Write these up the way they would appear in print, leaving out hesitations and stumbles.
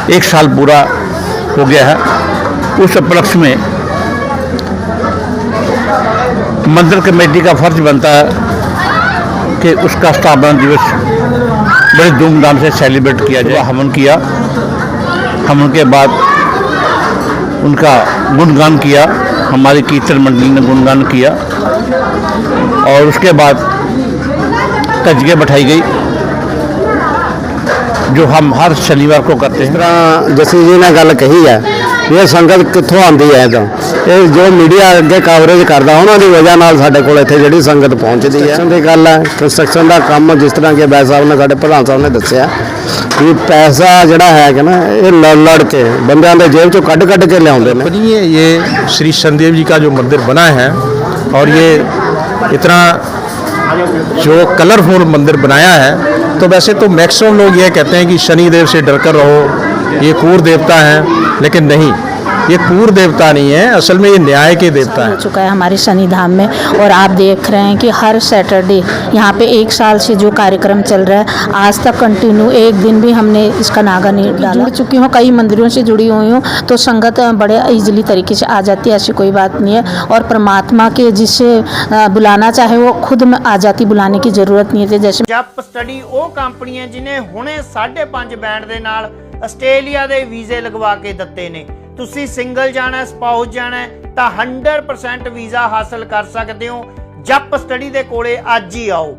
1 साल पूरा हो गया है। उस उपलक्ष्य में मंदिर कमेटी का फर्ज बनता है कि उसका स्थापना दिवस बड़े धूमधाम से सेलिब्रेट किया जाए। हवन किया, हवन के बाद उनका गुणगान किया, हमारी कीर्तन मंडली ने गुणगान किया और उसके बाद तजगे बैठाई गई जो हम हर शनिवार को करते हैं। जिस तरह जसी जी ने गल कही है, ये संगत कितों आती है, तो ये जो मीडिया अगे कवरेज करता उन्होंने वजह नाल साडे कोल इत्थे जिहड़ी संगत पहुँचती है। की गल है कंस्ट्रक्शन का काम, जिस तरह के बैस साहब ने साडे प्रधान साहब ने दस्सिया कि पैसा जिहड़ा है कि ना ये लड़ के बंदियां दे जेब चों कढ के लियाउंदे ने। ये श्री शनिदेव जी का जो मंदिर बना है और ये इतना जो कलरफुल मंदिर बनाया है, तो वैसे तो मैक्सिमम लोग ये कहते हैं कि शनिदेव से डर कर रहो, ये क्रूर देवता है, लेकिन नहीं, ये क्रूर देवता नहीं है, असल में ये न्याय के देवता है। हो चुका है हमारे शनि धाम में और आप देख रहे हैं कि हर सैटरडे यहाँ पे 1 साल से जो कार्यक्रम चल रहा है, आज तक कंटिन्यू एक दिन भी हमने इसका नागा नहीं डाला। जुड़ चुकी हूँ, कई मंदिरों से जुड़ी हुई हूँ, तो संगत बड़े ईजिली तरीके से आ जाती है, ऐसी कोई बात नहीं है। और परमात्मा के जिससे बुलाना चाहे वो खुद में आ जाती, बुलाने की ज़रूरत नहीं है। जैसे जप स्टडी ਉਹ ਕੰਪਨੀਆਂ ਜਿਨੇ ਹੁਣੇ 5.5 ਬੈਂਡ ਦੇ ਨਾਲ ਆਸਟ੍ਰੇਲੀਆ ਦੇ ਵੀਜ਼ੇ ਲਗਵਾ ਕੇ ਦਿੱਤੇ ਨੇ। ਤੁਸੀਂ ਸਿੰਗਲ ਜਾਣਾ, ਸਪਾਊਸ ਜਾਣਾ ਤਾਂ 100% ਵੀਜ਼ਾ ਹਾਸਲ ਕਰ ਸਕਦੇ ਹੋ। ਜਪ ਸਟਡੀ ਦੇ ਕੋਲੇ ਅੱਜ ਹੀ ਆਓ।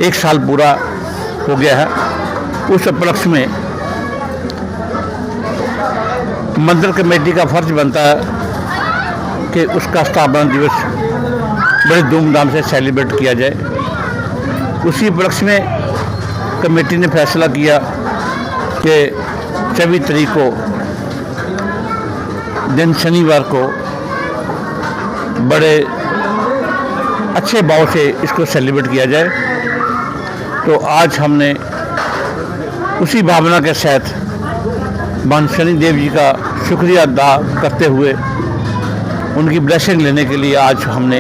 एक साल पूरा हो गया है। उस उपलक्ष्य में मंदिर कमेटी का फर्ज बनता है कि उसका स्थापना दिवस बड़े धूमधाम से सेलिब्रेट किया जाए। उसी उपलक्ष्य में कमेटी ने फैसला किया कि 24 तारीख को दिन शनिवार को बड़े अच्छे भाव से इसको सेलिब्रेट किया जाए। तो आज हमने उसी भावना के साथ भगवान शनिदेव जी का शुक्रिया अदा करते हुए उनकी ब्लेसिंग लेने के लिए आज हमने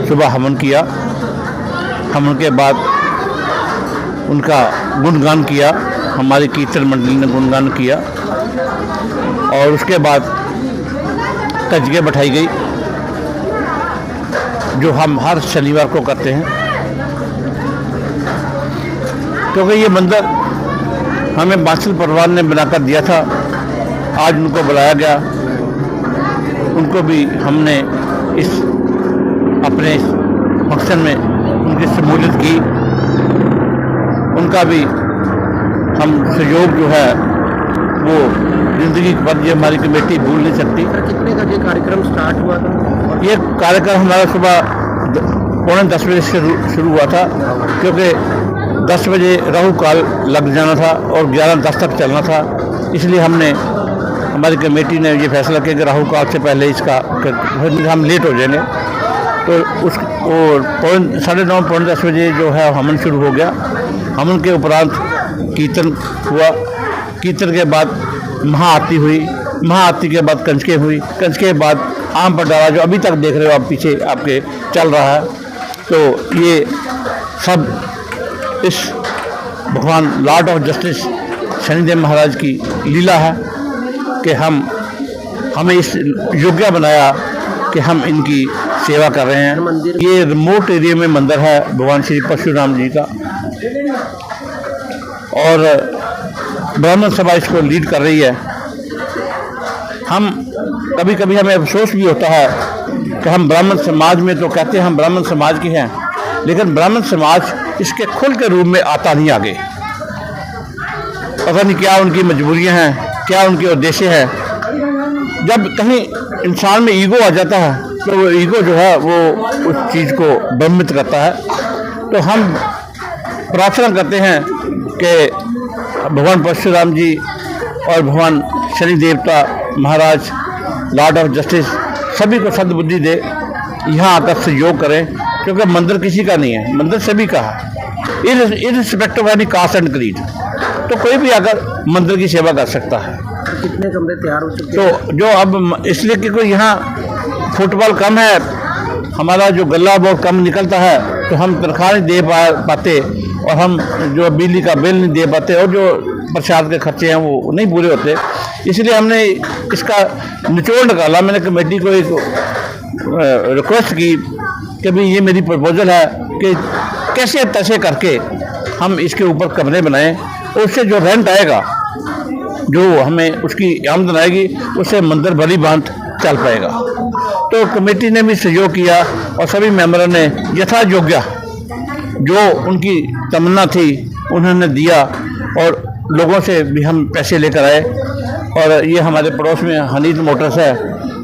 सुबह हवन किया। हवन के बाद उनका गुणगान किया, हमारी कीर्तन मंडली ने गुणगान किया और उसके बाद तजगे बैठाई गई जो हम हर शनिवार को करते हैं। क्योंकि ये मंदिर हमें बांसल परिवार ने बनाकर दिया था, आज उनको बुलाया गया, उनको भी हमने इस अपने फंक्शन में उनकी शमूलियत की, उनका भी हम सहयोग जो है वो ज़िंदगी पर ये हमारी कमेटी भूल नहीं सकती। कितने का ये कार्यक्रम स्टार्ट हुआ था? ये कार्यक्रम हमारा सुबह 9:45 बजे से शुरू हुआ था, क्योंकि 10 बजे राहु काल लग जाना था और 11:10 तक चलना था। इसलिए हमने हमारी कमेटी ने ये फैसला किया कि राहु काल से पहले इसका हम लेट हो जाएंगे, तो उस 9:30 पौने 10 बजे जो है हवन शुरू हो गया। हवन के उपरांत कीर्तन हुआ, कीर्तन के बाद महाआरती हुई, महाआरती के बाद कंजके हुई, कंजके के बाद आम पटारा जो अभी तक देख रहे हो आप पीछे आपके चल रहा है। तो ये सब इस भगवान लॉर्ड ऑफ जस्टिस शनिदेव महाराज की लीला है कि हमें इस योग्य बनाया कि हम इनकी सेवा कर रहे हैं। ये रिमोट एरिया में मंदिर है भगवान श्री परशुराम जी का और ब्राह्मण सभा इसको लीड कर रही है। हम कभी कभी हमें अफसोस भी होता है कि हम ब्राह्मण समाज में तो कहते हैं हम ब्राह्मण समाज के हैं, लेकिन ब्राह्मण समाज इसके खुल के रूप में आता नहीं आगे। पता नहीं क्या उनकी मजबूरियां हैं, क्या उनके उद्देश्य है। जब कहीं इंसान में ईगो आ जाता है तो वो ईगो जो है वो उस चीज़ को भ्रमित करता है। तो हम प्रार्थना करते हैं कि भगवान परशुराम जी और भगवान शनि देवता महाराज लॉर्ड ऑफ जस्टिस सभी को सद्बुद्धि दे, यहाँ आकर सहयोग करें, क्योंकि मंदिर किसी का नहीं है, मंदिर सभी का है, irrespective of any caste and creed. तो कोई भी आकर मंदिर की सेवा कर सकता है। कितने कमरे तैयार हो चुके हैं? तो जो अब इसलिए कि कोई यहाँ फुटबॉल कम है, हमारा जो गला बहुत कम निकलता है, तो हम तनख्वाह नहीं दे पाते और हम जो बिजली का बिल नहीं दे पाते और जो प्रसाद के खर्चे हैं वो नहीं पूरे होते। इसलिए हमने इसका निचोड़ निकाला। मैंने कमेटी को एक रिक्वेस्ट की कि भाई ये मेरी प्रपोजल है कि कैसे तैसे करके हम इसके ऊपर कमरे बनाएं और उससे जो रेंट आएगा, जो हमें उसकी आमदन आएगी, उससे मंदिर भली भांत चल पाएगा। तो कमेटी ने भी सहयोग किया और सभी मेंबरों ने यथा योग्य जो उनकी तमन्ना थी उन्होंने दिया और लोगों से भी हम पैसे लेकर आए। और ये हमारे पड़ोस में हनीफ मोटर्स है,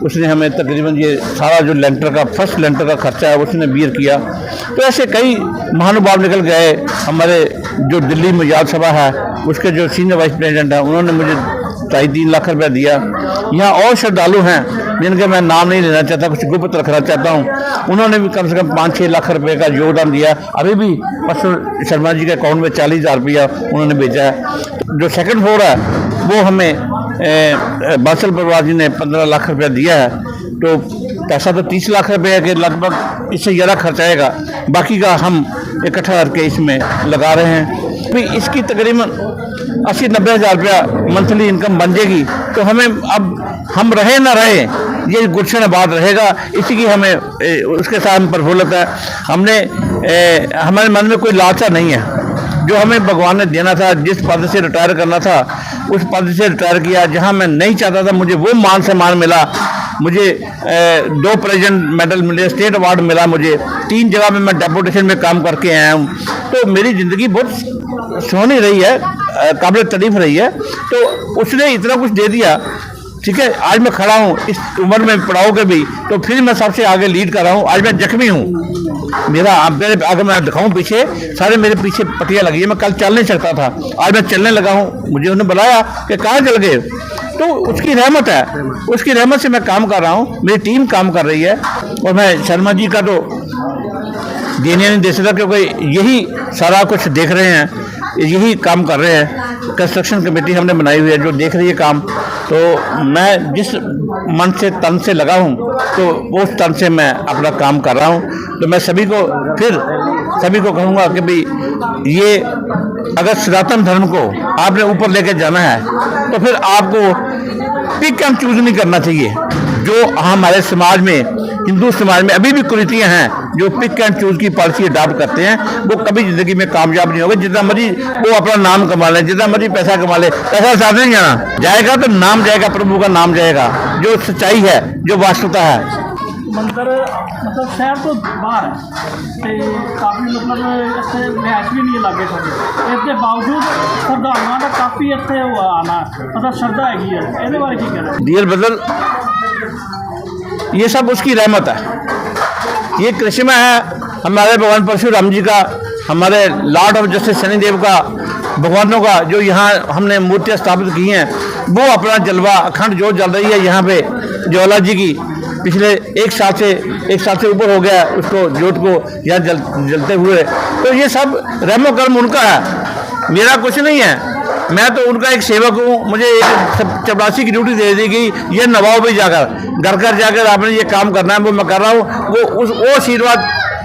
उसने हमें तकरीबन ये सारा जो लेंटर का फर्स्ट लेंटर का खर्चा है उसने बियर किया। तो ऐसे कई महानुभाव निकल गए। हमारे जो दिल्ली में याद सभा है उसके जो सीनियर वाइस प्रेसिडेंट हैं उन्होंने मुझे 2.5-3 लाख रुपया दिया। यहाँ और श्रद्धालु हैं जिनके मैं नाम नहीं लेना चाहता, कुछ गुप्त रखना चाहता हूँ, उन्होंने भी कम से कम 5-6 लाख रुपए का योगदान दिया। अभी भी परसों शर्मा जी के अकाउंट में 40,000 रुपया उन्होंने भेजा है। जो सेकंड फ्लोर है वो हमें बासल परिवार जी ने 15 लाख रुपया दिया है। तो पैसा तो 30 लाख रुपये के लगभग, इससे ज़्यादा खर्च आएगा, बाकी का हम इकट्ठा करके इसमें लगा रहे हैं। फिर इसकी तकरीबन 80-90 हज़ार रुपया मंथली इनकम बन जाएगी। तो हमें अब हम रहे ना रहे ये गुलशन बात रहेगा, इसी की हमें उसके साथ में प्रफुल्लत है। हमने हमारे मन में कोई लालसा नहीं है। जो हमें भगवान ने देना था, जिस पद से रिटायर करना था उस पद से रिटायर किया। जहां मैं नहीं चाहता था मुझे वो मान सम्मान मिला। मुझे 2 प्रेजेंट मेडल मिले, स्टेट अवार्ड मिला, मुझे 3 जगह में मैं डेपुटेशन में काम करके आया हूँ। तो मेरी ज़िंदगी बहुत सोहनी रही है, काबिल तारीफ रही है। तो उसने इतना कुछ दे दिया, ठीक है। आज मैं खड़ा हूँ इस उम्र में पड़ाव के भी, तो फिर मैं सबसे आगे लीड कर रहा हूँ। आज मैं जख्मी हूँ, मेरा अगर मैं दिखाऊं पीछे सारे मेरे पीछे पट्टियाँ लगी है, मैं कल चल नहीं सकता था, आज मैं चलने लगा हूँ। मुझे उन्होंने बुलाया कि कहाँ चल गए, तो उसकी रहमत है, उसकी रहमत से मैं काम कर रहा हूँ, मेरी टीम काम कर रही है। और मैं शर्मा जी का तो देने नहीं दे सकता क्योंकि यही सारा कुछ देख रहे हैं, यही काम कर रहे हैं। कंस्ट्रक्शन कमेटी हमने बनाई हुई है जो देख रही है काम। तो मैं जिस मन से तन से लगा हूँ तो उस तन से मैं अपना काम कर रहा हूँ। तो मैं सभी को कहूँगा कि भाई ये अगर सनातन धर्म को आपने ऊपर लेके जाना है तो फिर आपको पिक एंड चूज नहीं करना चाहिए। जो हमारे समाज में, हिंदू समाज में अभी भी कुरीतियाँ हैं, जो पिक एंड चूज की पॉलिसी अडॉप्ट करते हैं, वो कभी जिंदगी में कामयाब नहीं होगा। जितना मर्जी वो अपना नाम कमा ले, जितना मर्जी पैसा कमा ले, पैसा साथ नहीं जाना, जाएगा तो नाम जाएगा, प्रभु का नाम जाएगा, जो सच्चाई है, जो वास्तवता है। ਮੰਦਰ मतलब शहर तो बाहर है ਤੇ ਕਾਫੀ मतलब ਇੱਥੇ ਰਿਹਾਇਸ਼ ਵੀ ਨਹੀਂ ਲੱਗੇ ਸਾਡੇ। ਇਸ ਦੇ ਬਾਵਜੂਦ ਸ਼ਰਧਾਲੂਆਂ ਦਾ ਕਾਫੀ ਇੱਥੇ ਉਹ ਆਣਾ मतलब श्रद्धा हैगी है, ਇਹਦੇ ਬਾਰੇ ਕੀ ਕਹਿਣਾ? डियर ब्रदर, ये सब उसकी रहमत है, ये करिश्मा है हमारे भगवान परशुराम जी का, हमारे लॉर्ड ऑफ जस्टिस शनिदेव का, भगवानों का, जो यहाँ हमने मूर्तियाँ स्थापित की हैं। वो अपना जलवा अखंड जोत जल रही है यहाँ पे ज्वाला जी की। पिछले 1 साल से ऊपर हो गया उसको जोत को यहाँ जलते हुए। तो ये सब रहमो कर्म उनका है, मेरा कुछ नहीं है। मैं तो उनका एक सेवक हूँ। मुझे एक चपरासी की ड्यूटी दे दी गई, ये नवाब भी जाकर घर जाकर आपने ये काम करना है, वो मैं कर रहा हूँ। वो आशीर्वाद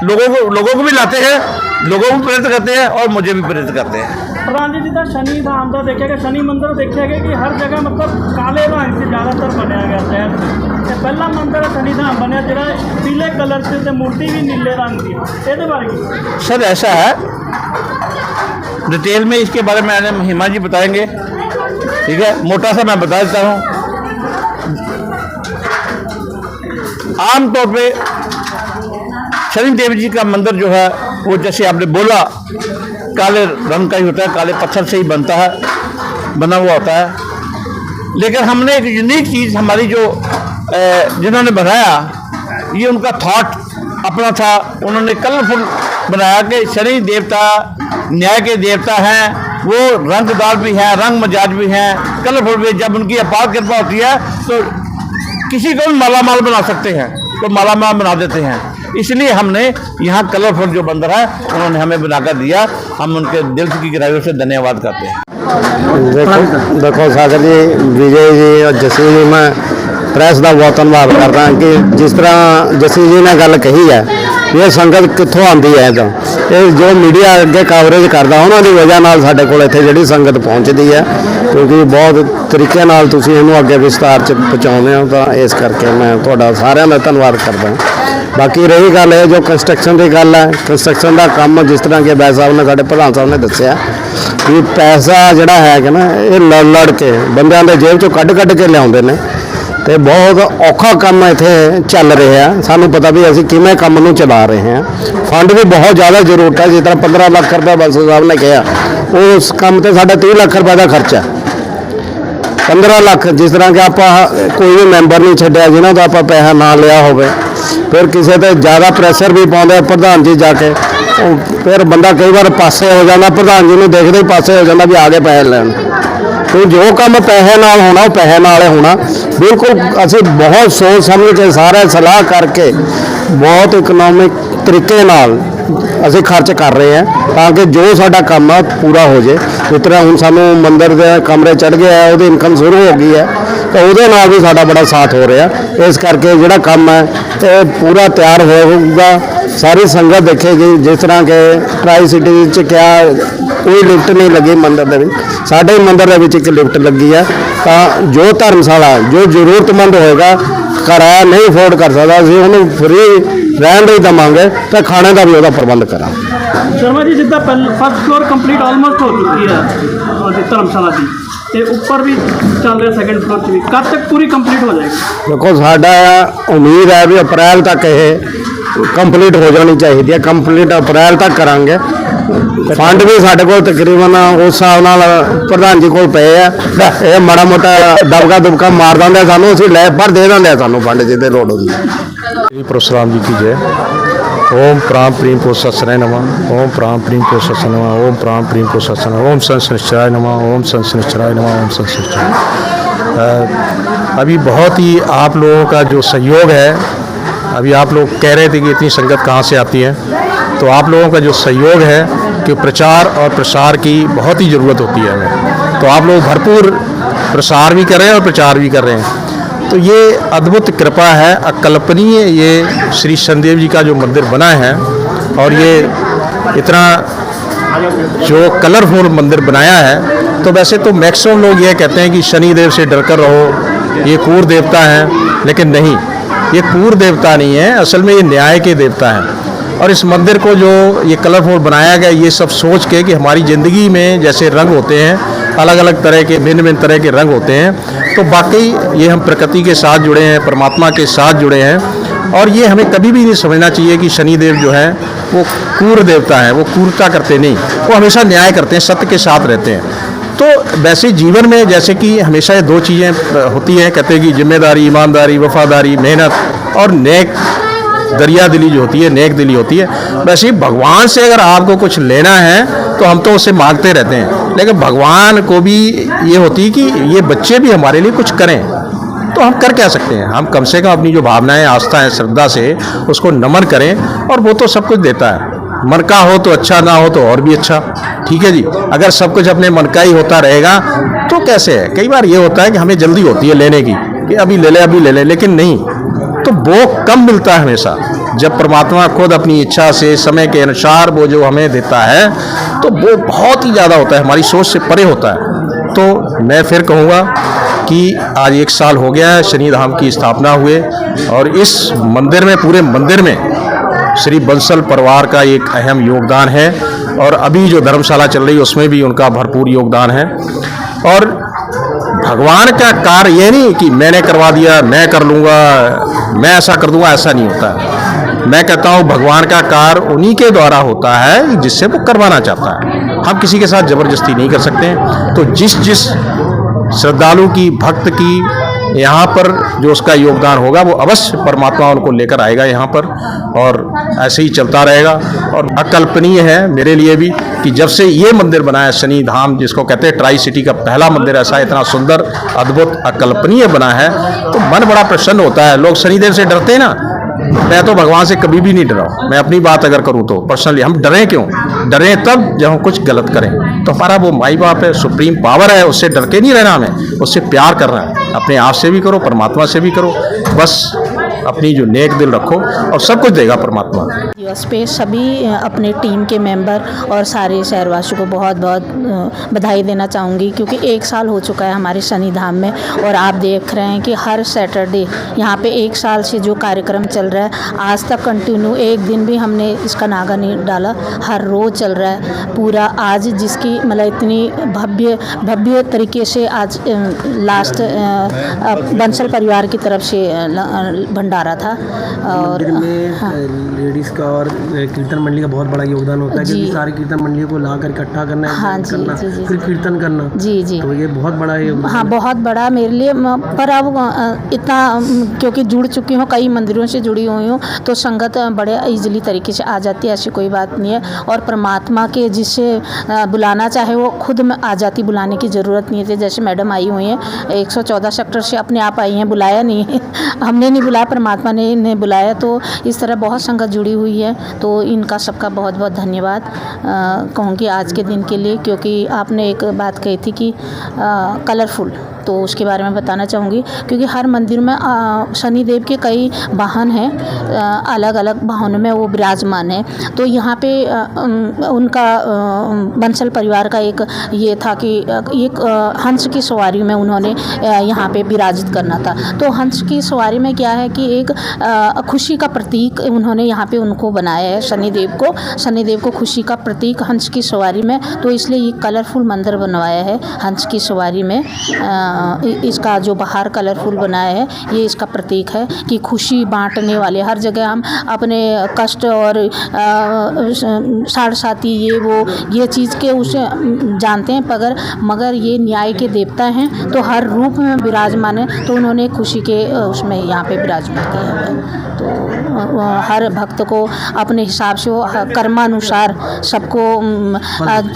लोगों को भी लाते हैं, लोगों को प्रेरित करते हैं और मुझे भी प्रेरित करते हैं। प्रधान जी जिदा शनि धाम का देखा गया, शनि मंदिर देखा गया कि हर जगह मतलब काले रंग से ज़्यादातर बनाया गया शहर में। पहला मंदिर शनि धाम बनया जो पीले कलर से, मूर्ति भी नीले रंग की, ये बारे की? सर ऐसा है, डिटेल में इसके बारे में आने महिमा जी बताएंगे, ठीक है। मोटा सा मैं बता देता हूँ। आमतौर पे शनि देव जी का मंदिर जो है वो जैसे आपने बोला काले रंग का ही होता है, काले पत्थर से ही बना हुआ होता है। लेकिन हमने एक यूनिक चीज़, हमारी जो जिन्होंने बनाया, ये उनका थॉट अपना था। उन्होंने कलरफुल बनाया कि शनि देवता न्याय के देवता हैं, वो रंगदार भी हैं, रंग मजाज भी हैं, कलरफुल भी। जब उनकी अपार कृपा होती है तो किसी को भी मालामाल बना सकते हैं, तो मालामाल बना देते हैं। इसलिए हमने यहाँ कलरफुल जो बंदर है उन्होंने हमें बनाकर दिया, हम उनके दिल की गहराइयों से धन्यवाद करते हैं। देखो सागर जी, विजय जी और जसी जी, मैं प्रेस का बहुत धन्यवाद करदा कि जिस तरह जसी जी ने गल कही है, ये संगत कित्थों आती है, तो ये जो मीडिया अगे कवरेज करता उन्होंने वजह नाल साडे कोल इत्थे जिहड़ी संगत पहुँचती है, क्योंकि बहुत तरीके नाल तुसीं इहनूं अगे विस्तार च पहुँचाउंदे हो, तो इस करके मैं तुहाडा सारिਆਂ ਦਾ धन्यवाद करदा। बाकी रही गल है जो कंस्ट्रक्शन की गल है, कंस्ट्रक्शन का काम जिस तरह के बैस साहब ने साडे प्रधान साहब ने दस्सिया कि पैसा जिहड़ा है कि ना ये लड़ के बंदिਆਂ ਦੇ जेब चों कढ़ के लियाउंदे ने, तो बहुत औखा काम इत्थे चल रहा है। सानू पता भी असीं किवें काम नूं चला रहे हैं, फंड भी बहुत ज़्यादा जरूरत है। जिस तरह 15 लाख रुपया बंसल साहब ने कहा, उस काम ते साडा 30 लाख रुपये का खर्चा, 15 लाख जिस तरह के आप कोई भी मैंबर नहीं छड्डिया जिन्हों का आप पैसा ना लिया होवे, फिर किसी ते ज़्यादा प्रेशर भी पाउंदे प्रधान जी जाके, फिर बंदा कई बार पासे हो जाता, प्रधान जी नूं देखदे ही पासे हो जाता भी आगे पैसे लैण। तो जो काम पैसे नाल होना वो पैसे नाल होना। बिल्कुल असीं बहुत सोच समझ के सारे सलाह करके बहुत इकनॉमिक तरीके नाल ਅਸੀਂ खर्च कर रहे हैं, ताकि जो साडा काम है पूरा हो जाए। जिस तरह हुण सानूं मंदिर दे कमरे चढ़ गए है, ਉਹਦੀ इनकम शुरू हो गई है, तो ਉਹਦੇ ਨਾਲ भी साडा बड़ा साथ हो रहा। इस करके ਜਿਹੜਾ काम है ये पूरा तैयार होगा, सारी संगत देखेगी। जिस तरह के ट्राई सिटी च क्या कोई लिफ्ट नहीं लगी मंदिर दे विच, साडे मंदिर दे विच एक लिफ्ट लगी है, तो जो धर्मशाला जो जरूरतमंद होएगा किराया नहीं अफोर्ड कर सकता, ਅਸੀਂ ਉਹਨੂੰ फ्री रहन ਲਈ देवांगे, तो खाने का भी ਉਹਦਾ प्रबंध करांगे। Sharma ji, जिद्दां first floor complete almost हो चुकी है धर्मशाला की, ते ऊपर भी चल रहा सेकंड फ्लोर च भी, कब तक पूरी कंप्लीट हो जाएगी? देखो साडा उम्मीद है भी अप्रैल तक ये कंप्लीट हो जानी चाहिए है, कंप्लीट अप्रैल तक करांगे। फंड भी साढ़े को तकरीबन उस हिसाब नाल प्रधान जी को पे है, ये माड़ा मोटा दबका दुबका मार देंगे सानू, असीं लै पर दे देंगे सानू फंड जिते लोड़ होगी। परशुराम जी की जय। ओम प्राम प्रीम पोषासनाय नमः, ओम प्राम प्रीम पोषासनाय नमः, ओम प्राम प्रीम पोषासनाय, ओम संशनिश्चराय नमः, ओम संशनिश्चराय नमः, ओम संशनिश्चराय। अभी बहुत ही आप लोगों का जो सहयोग है, अभी आप लोग कह रहे थे कि इतनी संगत कहाँ से आती है, तो आप लोगों का जो सहयोग है कि प्रचार और प्रसार की बहुत ही ज़रूरत होती है हमें, तो आप लोग भरपूर प्रसार भी कर रहे हैं और प्रचार भी कर रहे हैं। तो ये अद्भुत कृपा है, अकल्पनीय ये श्री शनिदेव जी का जो मंदिर बना है, और ये इतना जो कलरफुल मंदिर बनाया है, तो वैसे तो मैक्सिमम लोग ये कहते हैं कि शनिदेव से डर कर रहो, ये क्रूर देवता हैं, लेकिन नहीं, ये क्रूर देवता नहीं है, असल में ये न्याय के देवता हैं। और इस मंदिर को जो ये कलरफुल बनाया गया, ये सब सोच के कि हमारी ज़िंदगी में जैसे रंग होते हैं, अलग अलग तरह के भिन्न भिन्न तरह के रंग होते हैं, तो वाकई ये हम प्रकृति के साथ जुड़े हैं, परमात्मा के साथ जुड़े हैं। और ये हमें कभी भी नहीं समझना चाहिए कि शनिदेव जो है वो क्रूर देवता है, वो क्रूरता करते नहीं, वो हमेशा न्याय करते हैं, सत्य के साथ रहते हैं। तो वैसे जीवन में जैसे कि हमेशा ये दो चीज़ें होती हैं, कहते हैं कि जिम्मेदारी, ईमानदारी, वफादारी, मेहनत और नेक दरिया दिली जो होती है, नेक दिली होती है। वैसे ही भगवान से अगर आपको कुछ लेना है तो हम तो उससे मांगते रहते हैं, लेकिन भगवान को भी ये होती है कि ये बच्चे भी हमारे लिए कुछ करें, तो हम कर क्या सकते हैं? हम कम से कम अपनी जो भावनाएं, आस्था है, श्रद्धा से उसको नमन करें, और वो तो सब कुछ देता है। मन का हो तो अच्छा, ना हो तो और भी अच्छा, ठीक है जी। अगर सब कुछ अपने मन का ही होता रहेगा तो कैसे है? कई बार ये होता है कि हमें जल्दी होती है लेने की, कि अभी ले ले अभी ले ले, लेकिन नहीं, तो वो कम मिलता है हमेशा। जब परमात्मा खुद अपनी इच्छा से समय के अनुसार वो जो हमें देता है, तो वो बहुत ही ज़्यादा होता है, हमारी सोच से परे होता है। तो मैं फिर कहूँगा कि आज 1 साल हो गया है शनि धाम की स्थापना हुए, और इस मंदिर में, पूरे मंदिर में श्री बंसल परिवार का एक अहम योगदान है, और अभी जो धर्मशाला चल रही है उसमें भी उनका भरपूर योगदान है। और भगवान का कार्य ये नहीं कि मैंने करवा दिया, मैं कर लूँगा, मैं ऐसा कर दूँगा, ऐसा नहीं होता है। मैं कहता हूँ भगवान का कार्य उन्हीं के द्वारा होता है जिससे वो करवाना चाहता है, हम किसी के साथ ज़बरदस्ती नहीं कर सकते। तो जिस जिस श्रद्धालु की, भक्त की यहाँ पर जो उसका योगदान होगा, वो अवश्य परमात्मा उनको लेकर आएगा यहाँ पर, और ऐसे ही चलता रहेगा। और अकल्पनीय है मेरे लिए भी कि जब से ये मंदिर बना है शनि धाम, जिसको कहते हैं ट्राई सिटी का पहला मंदिर ऐसा इतना सुंदर, अद्भुत, अकल्पनीय बना है, तो मन बड़ा प्रसन्न होता है। लोग शनिदेव से डरते हैं ना, मैं तो भगवान से कभी भी नहीं डरा हूं। मैं अपनी बात अगर करूं तो पर्सनली, हम डरें क्यों? डरें तब जब हम कुछ गलत करें। तो हमारा वो माई बाप है, सुप्रीम पावर है, उससे डर के नहीं रहना, हमें उससे प्यार करना है। अपने आप से भी करो, परमात्मा से भी करो, बस अपनी जो नेक दिल रखो और सब कुछ देगा परमात्मा। दिवस पे सभी अपने टीम के मेंबर और सारे शहरवासियों को बहुत बहुत बधाई देना चाहूँगी, क्योंकि 1 साल हो चुका है हमारे शनिधाम में और आप देख रहे हैं कि हर सैटरडे यहाँ पे 1 साल से जो कार्यक्रम चल रहा है, आज तक कंटिन्यू एक दिन भी हमने इसका नागा नहीं डाला, हर रोज़ चल रहा है पूरा। आज जिसकी मतलब इतनी भव्य तरीके से आज लास्ट बंसल परिवार की तरफ से भंडारा था। और हाँ, लेडीज़ का और कीर्तन मंडली का बहुत बड़ा योगदान होता है, क्योंकि सारी कीर्तन मंडलियों को लाकर इकट्ठा करना, हाँ जी, करना जी, फिर कीर्तन करना, जी तो ये बहुत बड़ा योगदान। हाँ, बहुत बड़ा मेरे लिए। पर अब इतना क्योंकि जुड़ चुकी हूँ, कई मंदिरों से जुड़ी हुई हूँ, तो संगत बड़े ईजिली तरीके से आ जाती है, ऐसी कोई बात नहीं है। और परमात्मा के जिसे बुलाना चाहे वो खुद में आ जाती, बुलाने की ज़रूरत नहीं है। जैसे मैडम आई हुई हैं 114 सेक्टर से, अपने आप आई हैं, बुलाया नहीं है हमने नहीं बुलाया, परमात्मा ने इन्हें बुलाया। तो इस तरह बहुत संगत जुड़ी हुई है, तो इनका सबका बहुत बहुत धन्यवाद कहूँगी आज के दिन के लिए। क्योंकि आपने एक बात कही थी कि कलरफुल, तो उसके बारे में बताना चाहूँगी। क्योंकि हर मंदिर में शनिदेव के कई वाहन हैं, अलग अलग वाहनों में वो विराजमान है। तो यहाँ पे उनका बंसल परिवार का एक ये था कि एक हंस की सवारी में उन्होंने यहाँ पे विराजित करना था। तो हंस की सवारी में क्या है कि एक खुशी का प्रतीक उन्होंने यहाँ पे उनको बनाया है, शनिदेव को खुशी का प्रतीक हंस की सवारी में। तो इसलिए ये कलरफुल मंदिर बनवाया है हंस की सवारी में। इसका जो बाहर कलरफुल बनाया है, ये इसका प्रतीक है कि खुशी बांटने वाले, हर जगह हम अपने कष्ट और साढ़ साथी ये चीज़ के उसे जानते हैं, मगर ये न्याय के देवता हैं, तो हर रूप में विराजमान है। तो उन्होंने खुशी के उसमें यहाँ पे विराजमान किया है। तो हर भक्त को अपने हिसाब से वो कर्मानुसार सबको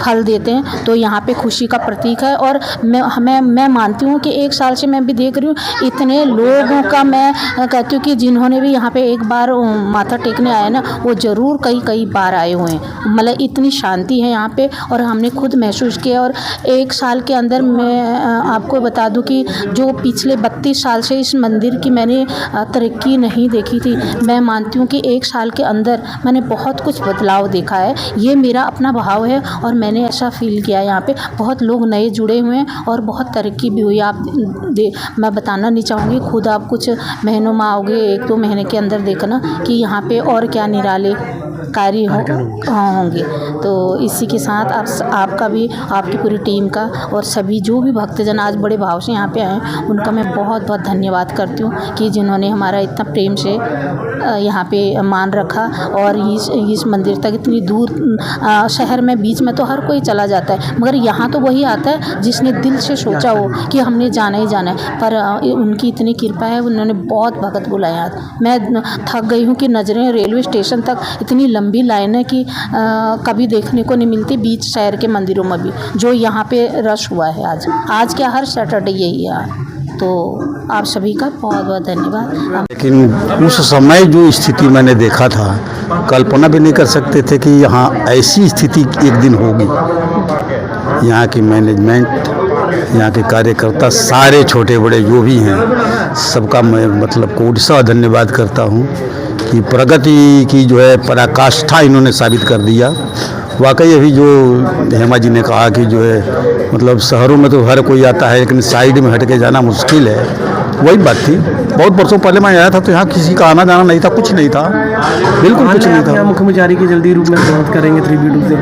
फल देते हैं। तो यहाँ पे खुशी का प्रतीक है। और मैं मानती हूँ कि 1 साल से मैं भी देख रही हूँ इतने लोगों का, मैं कहती हूँ कि जिन्होंने भी यहाँ पे एक बार माथा टेकने आए ना, वो ज़रूर कई बार आए हुए हैं। मतलब इतनी शांति है यहाँ पे, और हमने खुद महसूस किया। और 1 साल के अंदर मैं आपको बता दूँ कि जो पिछले 32 साल से इस मंदिर की मैंने तरक्की नहीं देखी थी, मैं मानती हूँ कि 1 साल के अंदर मैंने बहुत कुछ बदलाव देखा है। ये मेरा अपना भाव है और मैंने ऐसा फील किया। यहाँ पे बहुत लोग नए जुड़े हुए हैं और बहुत तरक्की भी हुई। आप मैं बताना नहीं चाहूँगी, खुद आप कुछ महीनों में आओगे, 1-2 महीने के अंदर देखना कि यहाँ पे और क्या निराले कार्य होंगे। तो इसी के साथ आपका भी, आपकी पूरी टीम का और सभी जो भी भक्तजन आज बड़े भाव से यहाँ पे आए हैं, उनका मैं बहुत बहुत धन्यवाद करती हूँ कि जिन्होंने हमारा इतना प्रेम से यहाँ पे मान रखा। और इस मंदिर तक इतनी दूर, शहर में बीच में तो हर कोई चला जाता है, मगर यहाँ तो वही आता है जिसने दिल से सोचा हो कि हमने जाना ही जाना है। पर उनकी इतनी कृपा है, उन्होंने बहुत भक्त बुलाया। मैं थक गई हूँ कि नज़रें रेलवे स्टेशन तक इतनी लंबी लाइन है कि कभी देखने को नहीं मिलती बीच शहर के मंदिरों में भी, जो यहाँ पे रश हुआ है आज क्या हर सैटरडे यही है। तो आप सभी का बहुत बहुत धन्यवाद। लेकिन उस समय जो स्थिति मैंने देखा था, कल्पना भी नहीं कर सकते थे कि यहाँ ऐसी स्थिति एक दिन होगी। यहाँ की मैनेजमेंट, यहाँ के कार्यकर्ता, सारे छोटे बड़े जो भी हैं, सबका मैं मतलब कोटि धन्यवाद करता हूँ कि प्रगति की जो है पराकाष्ठा इन्होंने साबित कर दिया। वाकई अभी जो हेमा जी ने कहा कि जो है मतलब शहरों में तो हर कोई आता है, लेकिन साइड में हट के जाना मुश्किल है, वही बात थी। बहुत वर्षों पहले मैं आया था तो यहाँ किसी का आना जाना नहीं था, कुछ नहीं था, बिल्कुल कुछ नहीं था। मुख्यमंत्री की जल्दी रूप में स्वागत करेंगे 3B2 से,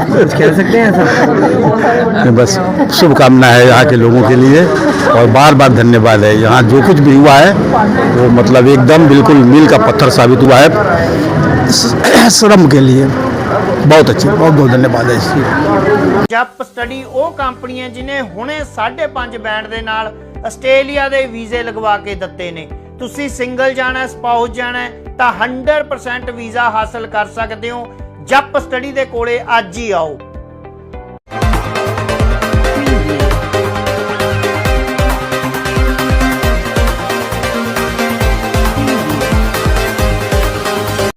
कुछ कह सकते हैं ऐसा? बस शुभकामना है यहाँ के लोगों के लिए और बार बार धन्यवाद है। यहाँ जो कुछ भी हुआ है वो मतलब एकदम बिल्कुल मील का पत्थर साबित हुआ है श्रम के लिए। बहुत अच्छी, बहुत बहुत धन्यवाद है इसकी। ਜਪ ਸਟੱਡੀ ਉਹ ਕੰਪਨੀ ਹੈ ਜਿਨੇ ਹੁਣੇ 5.5 ਬੈਂਡ ਦੇ ਨਾਲ ਆਸਟ੍ਰੇਲੀਆ ਦੇ ਵੀਜ਼ੇ ਲਗਵਾ ਕੇ ਦਿੱਤੇ ਨੇ। ਤੁਸੀਂ ਸਿੰਗਲ ਜਾਣਾ, ਸਪਾਊਸ ਜਾਣਾ ਤਾਂ 100% ਵੀਜ਼ਾ ਹਾਸਲ ਕਰ ਸਕਦੇ ਹੋ। ਜਪ ਸਟੱਡੀ ਦੇ ਕੋਲੇ ਅੱਜ ਹੀ ਆਓ।